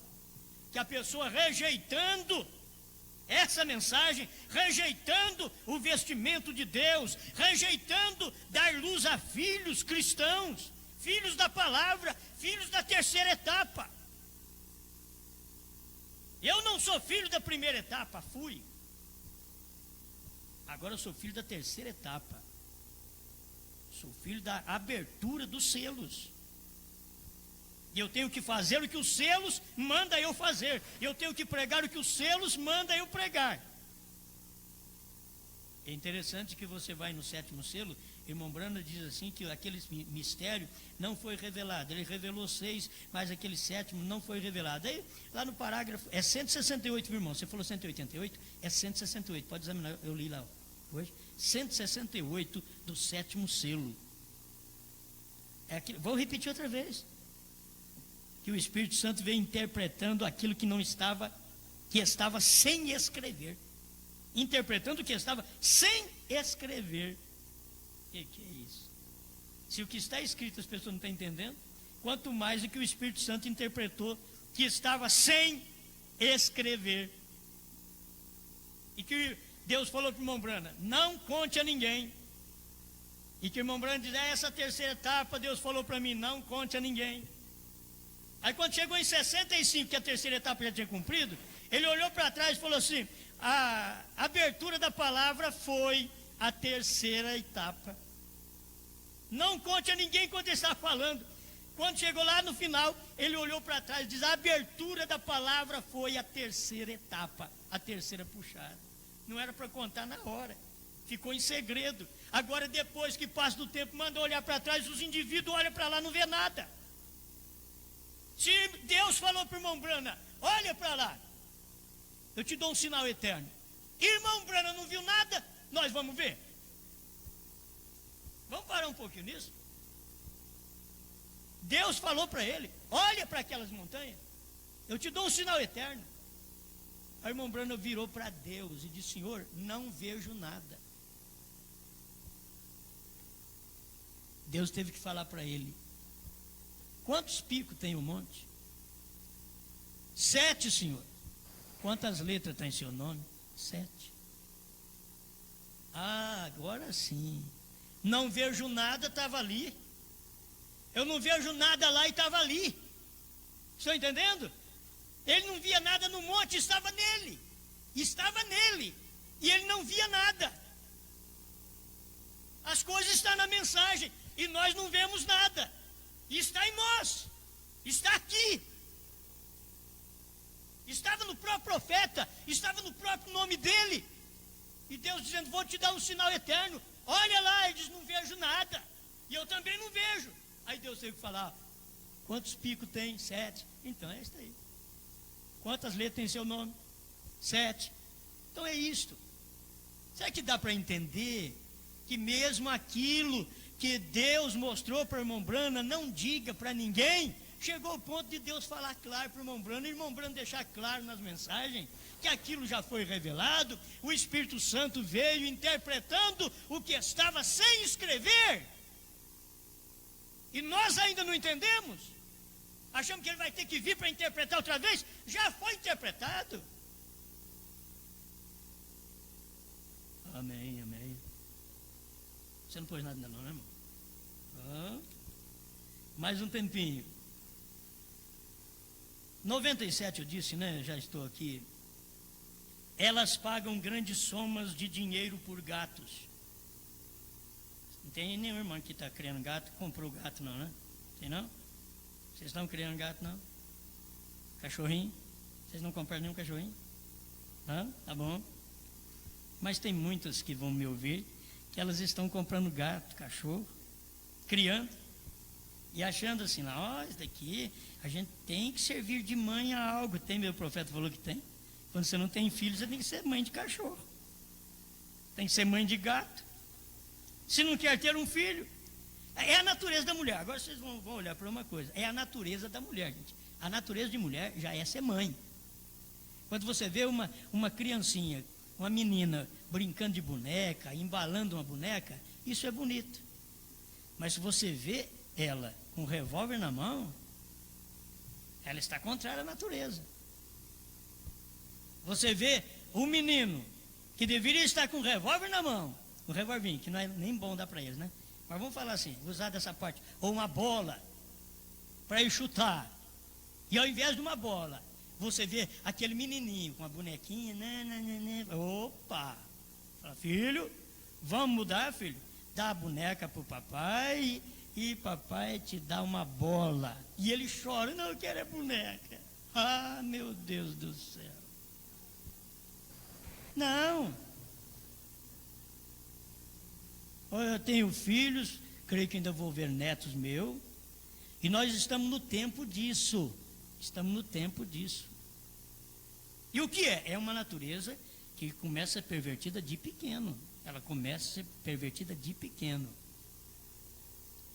Que a pessoa rejeitando essa mensagem, rejeitando o vestimento de Deus, rejeitando dar luz a filhos cristãos, filhos da palavra, filhos da terceira etapa. Eu não sou filho da primeira etapa, fui. Agora eu sou filho da terceira etapa. Sou filho da abertura dos selos. E eu tenho que fazer o que os selos mandam eu fazer. Eu tenho que pregar o que os selos mandam eu pregar. É interessante que você vai no sétimo selo, irmão Branda diz assim que aquele mistério não foi revelado. Ele revelou 6, mas aquele sétimo não foi revelado. Aí, lá no parágrafo, é 168, meu irmão. Você falou 188? É 168, pode examinar, eu li lá hoje. 168 do sétimo selo. Vou repetir outra vez. Que o Espírito Santo veio interpretando aquilo que não estava, que estava sem escrever. Interpretando o que estava sem escrever. Que é isso? Se o que está escrito as pessoas não estão entendendo, quanto mais o que o Espírito Santo interpretou que estava sem escrever. E que Deus falou para o irmão Brana, não conte a ninguém. E que o irmão Brana diz, essa terceira etapa Deus falou para mim, não conte a ninguém. Aí quando chegou em 65, que a terceira etapa já tinha cumprido, ele olhou para trás e falou assim, a abertura da palavra foi a terceira etapa. Não conte a ninguém quando ele está falando. Quando chegou lá no final, ele olhou para trás e diz, a abertura da palavra foi a terceira etapa, a terceira puxada. Não era para contar na hora, ficou em segredo. Agora depois que passa do tempo, manda olhar para trás, os indivíduos olham para lá, não vê nada. Se Deus falou para o irmão Brana, olha para lá, eu te dou um sinal eterno. Irmão Brana não viu nada, nós vamos ver. Vamos parar um pouquinho nisso. Deus falou para ele, olha para aquelas montanhas, eu te dou um sinal eterno. Aí o irmão Brana virou para Deus e disse, Senhor, não vejo nada. Deus teve que falar para ele, quantos picos tem o monte? 7, Senhor. Quantas letras tem seu nome? 7. Ah, agora sim. Não vejo nada, estava ali. Eu não vejo nada lá e estava ali. Estão entendendo? Ele não via nada no monte, estava nele. Estava nele. E ele não via nada. As coisas estão na mensagem e nós não vemos nada. Está em nós, está aqui. Estava no próprio profeta, estava no próprio nome dele. E Deus dizendo, vou te dar um sinal eterno. Olha lá, ele diz, não vejo nada. E eu também não vejo. Aí Deus teve que falar, quantos picos tem? 7. Então é isso aí. Quantas letras tem seu nome? 7. Então é isto. Será que dá para entender que mesmo aquilo que Deus mostrou para o irmão Branham, não diga para ninguém? Chegou o ponto de Deus falar claro para o irmão Branham, e o irmão Branham deixar claro nas mensagens que aquilo já foi revelado. O Espírito Santo veio interpretando o que estava sem escrever, e nós ainda não entendemos. Achamos que ele vai ter que vir para interpretar outra vez. Já foi interpretado. Amém, amém. Você não pôs nada ainda não, né, irmão? Mais um tempinho. 97 eu disse, né? Já estou aqui. Elas pagam grandes somas de dinheiro por gatos. Não tem nenhum irmão que está criando gato, comprou gato não, né? Tem não? Vocês estão criando gato não? Cachorrinho? Vocês não compraram nenhum cachorrinho? Tá bom. Mas tem muitas que vão me ouvir, que elas estão comprando gato, cachorro, criando, e achando assim, ó, isso daqui, a gente tem que servir de mãe a algo. Tem, meu profeta falou que tem. Quando você não tem filho, você tem que ser mãe de cachorro. Tem que ser mãe de gato. Se não quer ter um filho, é a natureza da mulher. Agora vocês vão olhar para uma coisa, é a natureza da mulher, gente. A natureza de mulher já é ser mãe. Quando você vê uma criancinha, uma menina brincando de boneca, embalando uma boneca, isso é bonito. Mas se você vê ela com um revólver na mão, ela está contrária à natureza. Você vê um menino que deveria estar com um revólver na mão, um revólverzinho, que não é nem bom dar para eles, né? Mas vamos falar assim, usar dessa parte, ou uma bola para ir chutar, e ao invés de uma bola, você vê aquele menininho com uma bonequinha, opa, fala, filho, vamos mudar, filho, dá a boneca para o papai, e papai te dá uma bola, e ele chora, não, eu quero a boneca. Ah, meu Deus do céu. Não. Eu tenho filhos, creio que ainda vou ver netos meus, e nós estamos no tempo disso. Estamos no tempo disso. E o que é? É uma natureza que começa a ser pervertida de pequeno. Ela começa a ser pervertida de pequeno.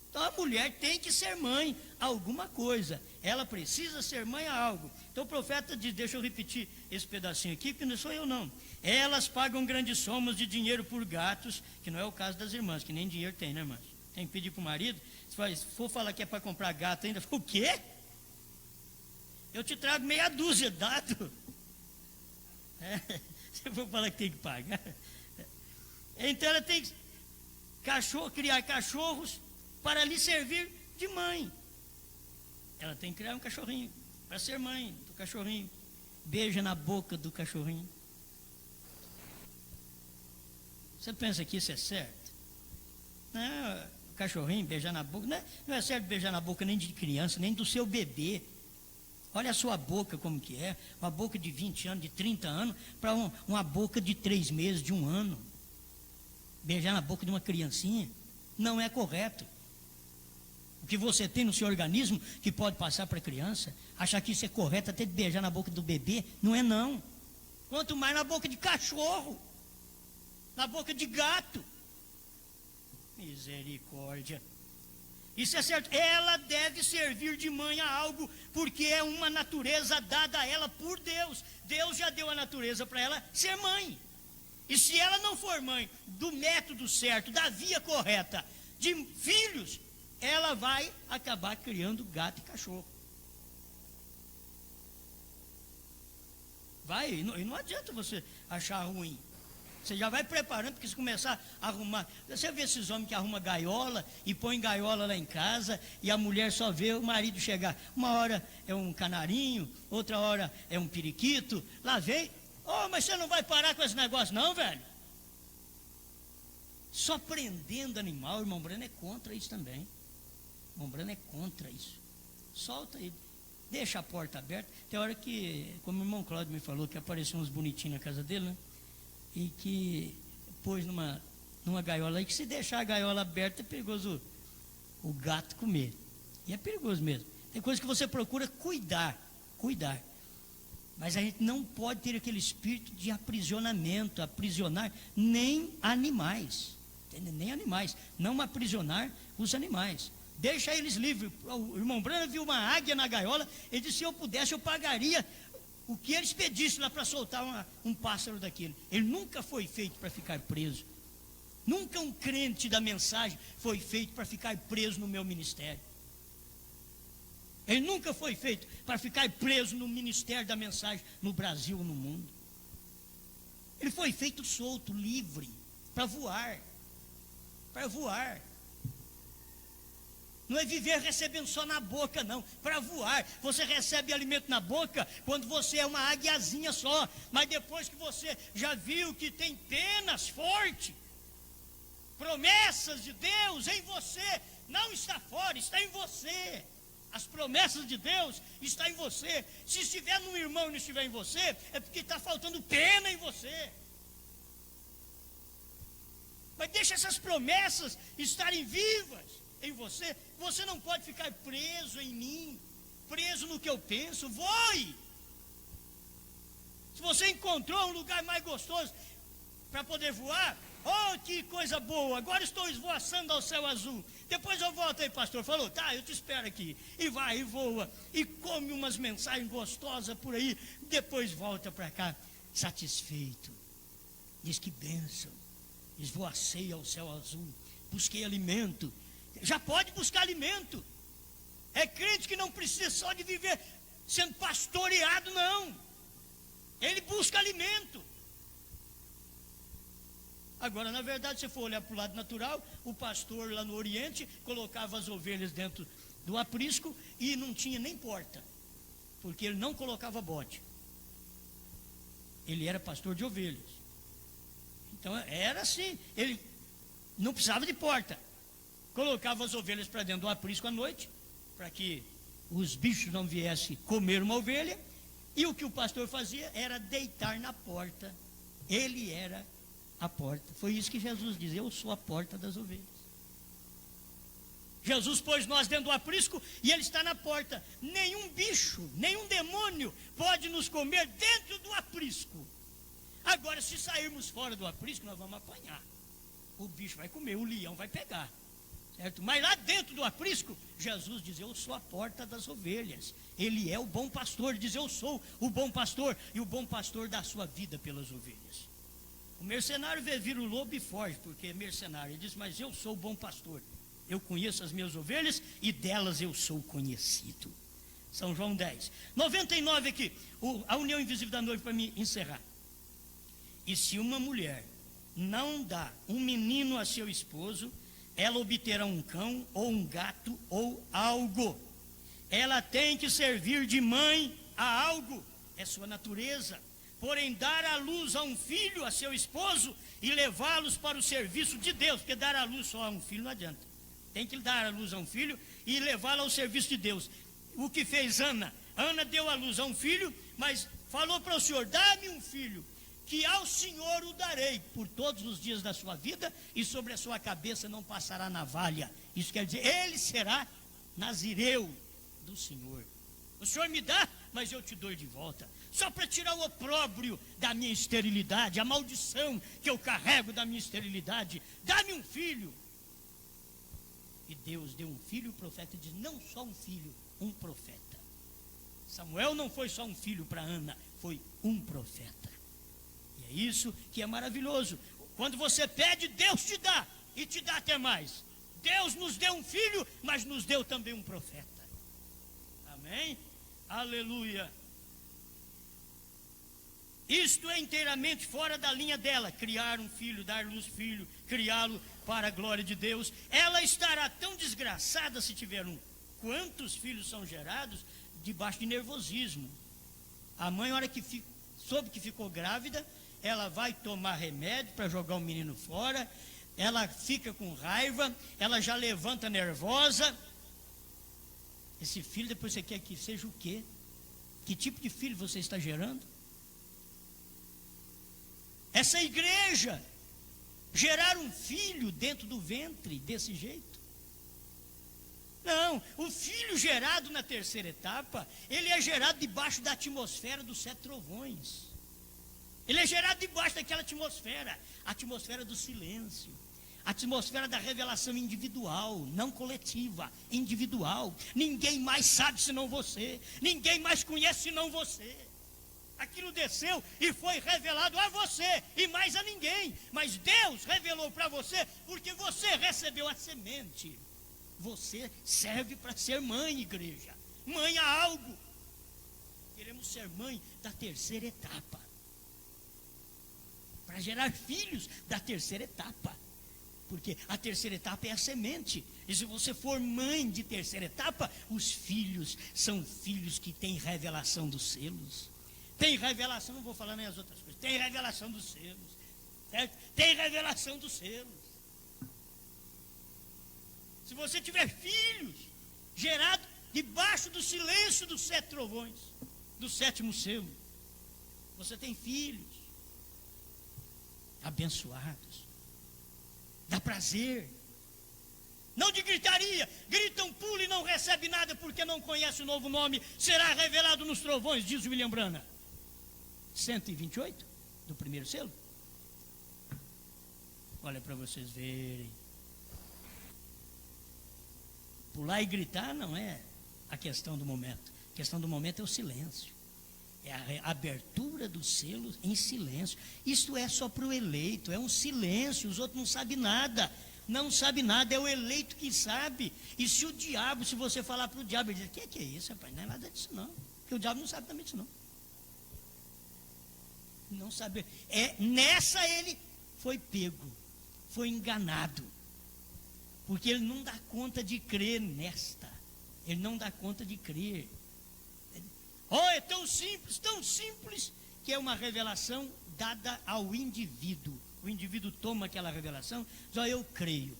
Então a mulher tem que ser mãe a alguma coisa. Ela precisa ser mãe a algo. Então o profeta diz, deixa eu repetir esse pedacinho aqui, que não sou eu não. Elas pagam grandes somas de dinheiro por gatos, que não é o caso das irmãs, que nem dinheiro tem, né, irmãs? Tem que pedir para o marido. Se for falar que é para comprar gato ainda, o quê? Eu te trago meia dúzia de dado. Se for falar que tem que pagar. Então ela tem que criar cachorros para lhe servir de mãe. Ela tem que criar um cachorrinho para ser mãe do cachorrinho. Beija na boca do cachorrinho. Você pensa que isso é certo? Não, o cachorrinho beijar na boca, não é certo beijar na boca nem de criança, nem do seu bebê. Olha a sua boca como que é, uma boca de 20 anos, de 30 anos, para uma boca de 3 meses, de 1 ano. Beijar na boca de uma criancinha não é correto. O que você tem no seu organismo que pode passar para a criança, achar que isso é correto até de beijar na boca do bebê, não é não. Quanto mais na boca de cachorro, na boca de gato. Misericórdia. Isso é certo. Ela deve servir de mãe a algo, porque é uma natureza dada a ela por Deus. Deus já deu a natureza para ela ser mãe. E se ela não for mãe do método certo, da via correta, de filhos, ela vai acabar criando gato e cachorro. Vai, e não adianta você achar ruim. Você já vai preparando, porque se começar a arrumar... Você vê esses homens que arrumam gaiola e põem gaiola lá em casa, e a mulher só vê o marido chegar. Uma hora é um canarinho, outra hora é um periquito. Lá vem... mas você não vai parar com esse negócio não, velho? Só prendendo animal, o irmão Breno é contra isso também. O irmão Breno é contra isso. Solta ele. Deixa a porta aberta. Tem hora que, como o irmão Cláudio me falou, que apareceu uns bonitinhos na casa dele, né? E que pôs numa gaiola aí, que se deixar a gaiola aberta é perigoso o gato comer. E é perigoso mesmo. Tem coisa que você procura cuidar. Mas a gente não pode ter aquele espírito de aprisionamento, aprisionar nem animais, entende? Nem animais, não aprisionar os animais. Deixa eles livres. O irmão Branham viu uma águia na gaiola, ele disse: se eu pudesse, eu pagaria o que eles pedissem lá para soltar um pássaro daquele. Ele nunca foi feito para ficar preso. Nunca um crente da mensagem foi feito para ficar preso no meu ministério. Ele nunca foi feito para ficar preso no ministério da mensagem no Brasil ou no mundo. Ele foi feito solto, livre, para voar. Para voar. Não é viver recebendo só na boca, não. Para voar. Você recebe alimento na boca quando você é uma águiazinha só. Mas depois que você já viu que tem penas fortes, promessas de Deus em você, não está fora, está em você. As promessas de Deus estão em você. Se estiver num irmão e não estiver em você, é porque está faltando pena em você. Mas deixa essas promessas estarem vivas em você. Você não pode ficar preso em mim, preso no que eu penso. Voe! Se você encontrou um lugar mais gostoso para poder voar, oh, que coisa boa, agora estou esvoaçando ao céu azul. Depois eu volto aí, pastor. Falou, tá, eu te espero aqui. E vai, e voa, e come umas mensagens gostosas por aí. Depois volta para cá, satisfeito. Diz que bênção. Esvoacei ao céu azul, busquei alimento. Já pode buscar alimento. É crente que não precisa só de viver sendo pastoreado, não. Ele busca alimento. Agora, na verdade, se for olhar para o lado natural, o pastor lá no Oriente colocava as ovelhas dentro do aprisco e não tinha nem porta, porque ele não colocava bode. Ele era pastor de ovelhas. Então, era assim, ele não precisava de porta. Colocava as ovelhas para dentro do aprisco à noite, para que os bichos não viessem comer uma ovelha, e o que o pastor fazia era deitar na porta. Ele era a porta. Foi isso que Jesus diz: eu sou a porta das ovelhas. Jesus pôs nós dentro do aprisco e ele está na porta. Nenhum bicho, nenhum demônio pode nos comer dentro do aprisco. Agora, se sairmos fora do aprisco, nós vamos apanhar. O bicho vai comer, o leão vai pegar, certo? Mas lá dentro do aprisco, Jesus diz: eu sou a porta das ovelhas. Ele é o bom pastor. Ele diz: eu sou o bom pastor, e o bom pastor dá a sua vida pelas ovelhas. O mercenário vê vir o lobo e foge, porque é mercenário. Ele diz: mas eu sou o bom pastor. Eu conheço as minhas ovelhas e delas eu sou conhecido. São João 10. 99 aqui, a união invisível da noiva, para me encerrar. E se uma mulher não dá um menino a seu esposo, ela obterá um cão ou um gato ou algo. Ela tem que servir de mãe a algo, é sua natureza. Porém, dar à luz a um filho, a seu esposo, e levá-los para o serviço de Deus, porque dar à luz só a um filho não adianta. Tem que dar à luz a um filho e levá-lo ao serviço de Deus. O que fez Ana? Ana deu à luz a um filho, mas falou para o Senhor: dá-me um filho, que ao Senhor o darei por todos os dias da sua vida, e sobre a sua cabeça não passará navalha. Isso quer dizer, ele será nazireu do Senhor. O Senhor me dá, mas eu te dou de volta, só para tirar o opróbrio da minha esterilidade, a maldição que eu carrego da minha esterilidade. Dá-me um filho. E Deus deu um filho. O profeta diz: não só um filho, um profeta. Samuel não foi só um filho para Ana, foi um profeta. E é isso que é maravilhoso. Quando você pede, Deus te dá, e te dá até mais. Deus nos deu um filho, mas nos deu também um profeta. Amém? Aleluia. Isto é inteiramente fora da linha dela. Criar um filho, dar luz filho, criá-lo para a glória de Deus. Ela estará tão desgraçada se tiver um. Quantos filhos são gerados debaixo de nervosismo? A mãe, na hora que soube que ficou grávida, ela vai tomar remédio para jogar o menino fora. Ela fica com raiva, ela já levanta nervosa. Esse filho, depois você quer que seja o quê? Que tipo de filho você está gerando? Essa igreja gerar um filho dentro do ventre desse jeito. Não, o filho gerado na terceira etapa, ele é gerado debaixo da atmosfera dos 7 trovões. Ele é gerado debaixo daquela atmosfera, a atmosfera do silêncio, a atmosfera da revelação individual, não coletiva, individual. Ninguém mais sabe senão você, ninguém mais conhece senão você. Aquilo desceu e foi revelado a você e mais a ninguém. Mas Deus revelou para você porque você recebeu a semente. Você serve para ser mãe, igreja. Mãe a algo. Queremos ser mãe da terceira etapa. Para gerar filhos da terceira etapa. Porque a terceira etapa é a semente. E se você for mãe de terceira etapa, os filhos são filhos que têm revelação dos selos. Tem revelação, não vou falar nem as outras coisas. Tem revelação dos selos. Certo? Tem revelação dos selos. Se você tiver filhos gerados debaixo do silêncio dos 7 trovões, do 7º selo, você tem filhos abençoados. Dá prazer. Não de gritaria, gritam, pula e não recebe nada porque não conhece o novo nome, será revelado nos trovões, diz William Branham. 128 do 1º selo. Olha para vocês verem. Pular e gritar não é a questão do momento. A questão do momento é o silêncio. É a abertura dos selos em silêncio. Isto é só para o eleito, é um silêncio, os outros não sabem nada. Não sabe nada, é o eleito que sabe. E se o diabo, se você falar para o diabo, ele diz, que é isso, rapaz? Não é nada disso não. Porque o diabo não sabe também disso não. Não sabe. Nessa ele foi pego, foi enganado. Porque ele não dá conta de crer nesta. Ele não dá conta de crer. É tão simples, que é uma revelação dada ao indivíduo. O indivíduo toma aquela revelação, diz, eu creio,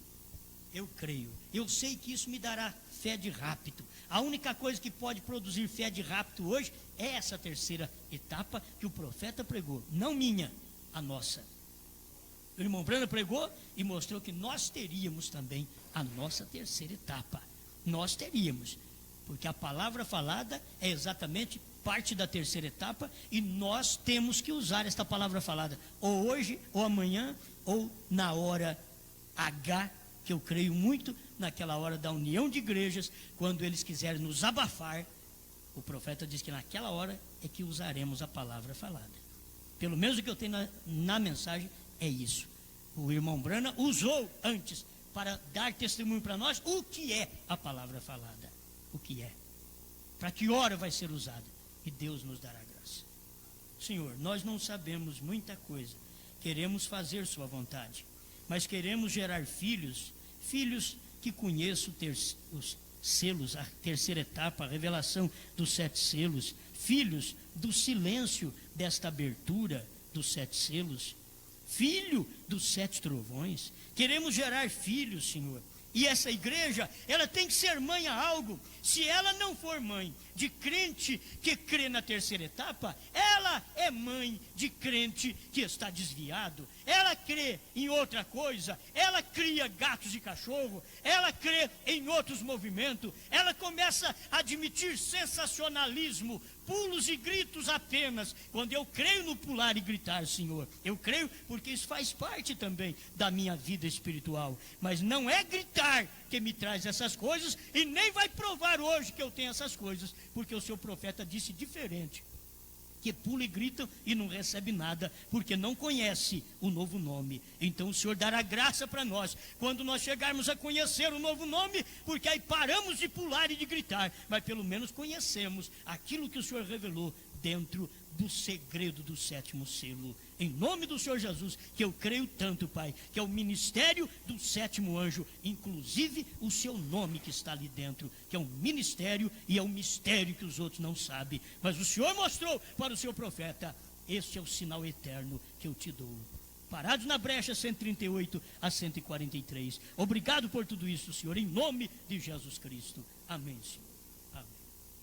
eu sei que isso me dará fé de rápido. A única coisa que pode produzir fé de rápido hoje é essa terceira etapa que o profeta pregou, não minha, a nossa. O irmão Branham pregou e mostrou que nós teríamos também a nossa terceira etapa. Nós teríamos, porque a palavra falada é exatamente parte da terceira etapa e nós temos que usar esta palavra falada, ou hoje, ou amanhã, ou na hora H, que eu creio muito, naquela hora da união de igrejas, quando eles quiserem nos abafar, o profeta diz que naquela hora é que usaremos a palavra falada. Pelo menos o que eu tenho na mensagem é isso. O irmão Branham usou antes para dar testemunho para nós o que é a palavra falada. O que é. Para que hora vai ser usada. E Deus nos dará graça. Senhor, nós não sabemos muita coisa. Queremos fazer sua vontade. Mas queremos gerar filhos que conheçam os selos, a terceira etapa, a revelação dos 7 selos. Filhos do silêncio desta abertura dos 7 selos. Filho dos 7 trovões. Queremos gerar filhos, Senhor. E essa igreja, ela tem que ser mãe a algo. Se ela não for mãe de crente que crê na terceira etapa, ela é mãe de crente que está desviado. Ela crê em outra coisa, ela cria gatos e cachorro, ela crê em outros movimentos, ela começa a admitir sensacionalismo, pulos e gritos apenas. Quando eu creio no pular e gritar, Senhor, eu creio porque isso faz parte também da minha vida espiritual. Mas não é gritar que me traz essas coisas e nem vai provar hoje que eu tenho essas coisas, porque o seu profeta disse diferente. Que pula e gritam e não recebe nada, porque não conhece o novo nome. Então o Senhor dará graça para nós, quando nós chegarmos a conhecer o novo nome, porque aí paramos de pular e de gritar, mas pelo menos conhecemos aquilo que o Senhor revelou dentro do segredo do 7º selo. Em nome do Senhor Jesus, que eu creio tanto, Pai, que é o ministério do 7º anjo, inclusive o seu nome que está ali dentro, que é um ministério e é um mistério que os outros não sabem, mas o Senhor mostrou para o seu profeta, este é o sinal eterno que eu te dou. Parados na brecha 138 a 143. Obrigado por tudo isso, Senhor, em nome de Jesus Cristo. Amém, Senhor.